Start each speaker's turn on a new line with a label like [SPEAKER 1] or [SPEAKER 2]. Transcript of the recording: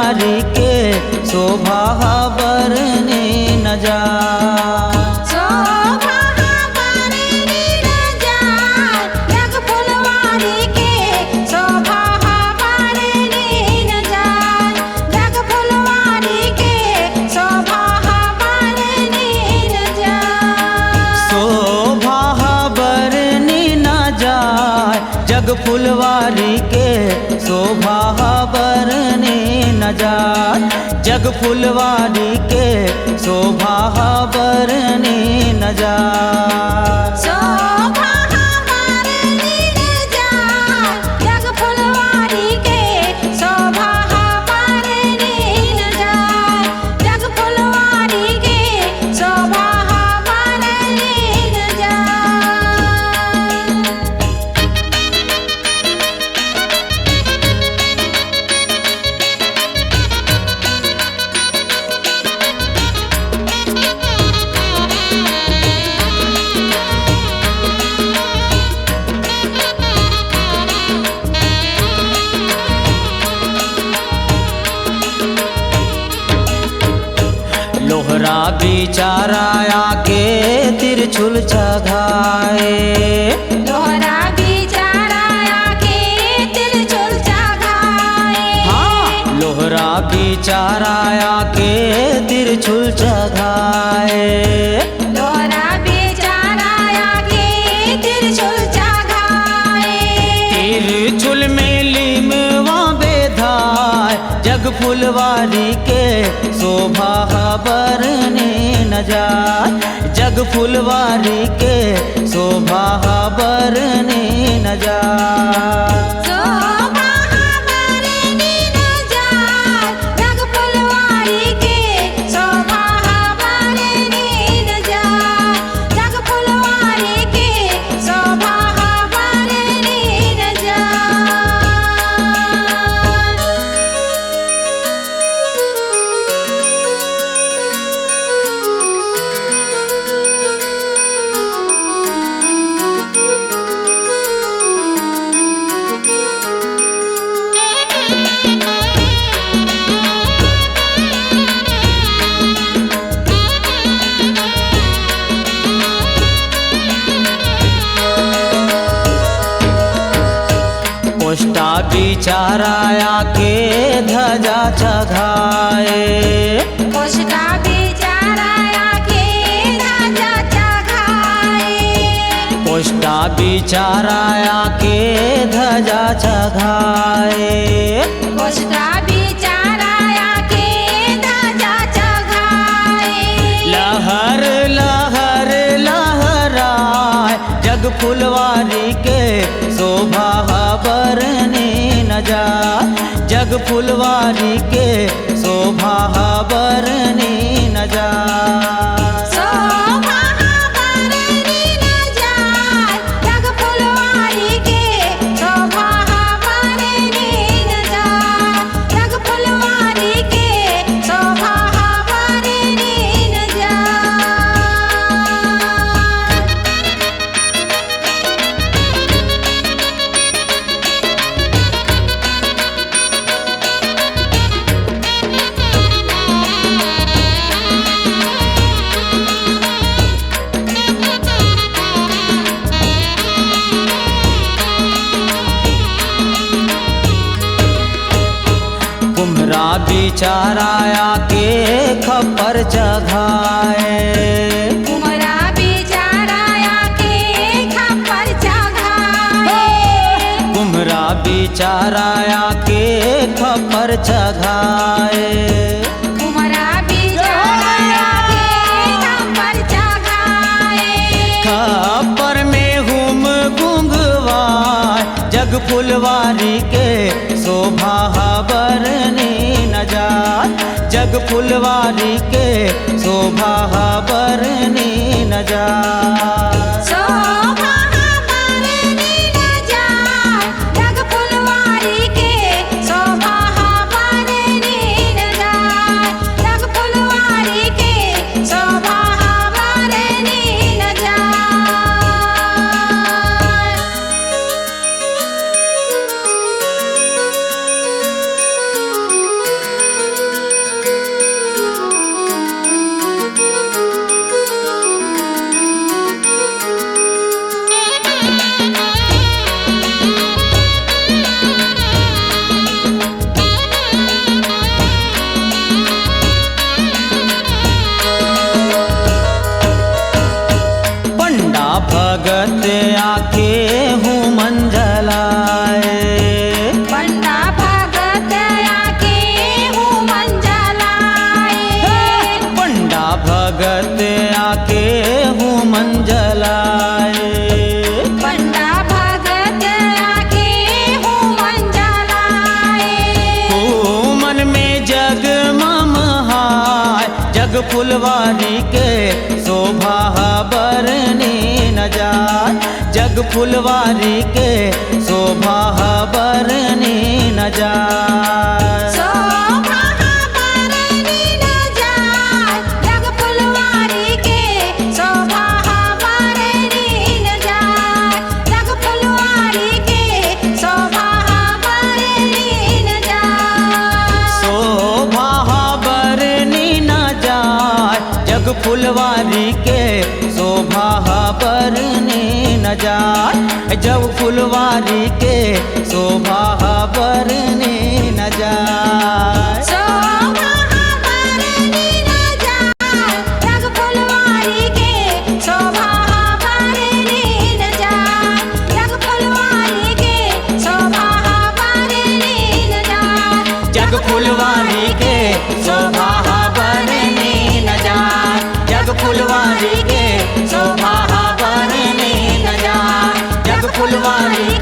[SPEAKER 1] फुलवारी के शोभा बरने न जाए।
[SPEAKER 2] शोभा बरने न जाए, जग फुलवारी के शोभा बरने न जाए, जग फुलवारी के शोभा बरने न जाए।
[SPEAKER 1] शोभा बरने न जाए, जग फुलवारी के शोभा बरने न जाए, जग फुलवारी के शोभा बरने न जाए।
[SPEAKER 2] शोभा बरने न जाए, जग फुलवारी के शोभा बरने न जाए, जग फुलवारी के शोभा बरने न जाए।
[SPEAKER 1] लोहरा बिचाराया के तिरछुल चघाए।
[SPEAKER 2] लोहरा बिचाराया के तिरछुल चघाए।
[SPEAKER 1] हाँ, लोहरा बिचाराया के तिरछुल चघाए।
[SPEAKER 2] लोहरा बिचाराया के तिरछुल चघाए।
[SPEAKER 1] तिरछुल में लिमवा बेधाय, जग फुलवारी के शोभा बरने न जाए, जग फुलवारी के शोभा बरने न जाए।
[SPEAKER 2] शोभा बरने न जाए, जग फुलवारी के शोभा बरने न जाए, जग फुलवारी के शोभा बरने न
[SPEAKER 1] पोष्टा बिचाराया के ध्वजा चघाए।
[SPEAKER 2] पोष्टा बिचाराया के ध्वजा चघाए।
[SPEAKER 1] पोष्टा बिचाराया के ध्वजा चघाए।
[SPEAKER 2] पोष्टा बिचाराया के ध्वजा चघाए।
[SPEAKER 1] लहर लहर लहराए, जग फुलवारी के शोभा बरने न जाए, जग फुलवारी के शोभा बरने न जाए।
[SPEAKER 2] शोभा बरने न जाए, जग फुलवारी के शोभा बरने न जाए, जग फुलवारी के शोभा बरने न जाए।
[SPEAKER 1] कुम्हरा बिचाराया के खप्पर चघाए।
[SPEAKER 2] कुम्हरा बिचाराया के खप्पर चघाए।
[SPEAKER 1] कुम्हरा बिचाराया के खप्पर चघाए।
[SPEAKER 2] कुम्हरा बिचाराया के खप्पर चघाए।
[SPEAKER 1] खप्पर में हुम गुंगवाए, जग फुलवारी के शोभा बरने न जाए, जग फुलवारी के शोभा बरने न जाए।
[SPEAKER 2] शोभा बरने न जाए, जग फुलवारी के शोभा बरने न जाए, जग फुलवारी के शोभा बरने न जाए।
[SPEAKER 1] फुलवारी के शोभा बरनी न जाए, जग फुलवारी के शोभा बरनी न जाए।
[SPEAKER 2] शोभा बरनी न जाए, जग फुलवारी के शोभा बरनी न जाए, जग फुलवारी के शोभा बरनी न जाए।
[SPEAKER 1] शोभा बरनी न जाए, जग फुलवारी के शोभा बरनी न जाए, जब फुलवारी के शोभा बरनी न जाए।
[SPEAKER 2] शोभा बरनी न जाए, जग फुलवारी के शोभा बरनी न जाए, जग फुलवारी के शोभा बरनी न जाए।
[SPEAKER 1] जग फुलवारी के शोभा बरनी न जाए, जग फुलवारी के शोभा बरनी न जाए, जग फुलवारी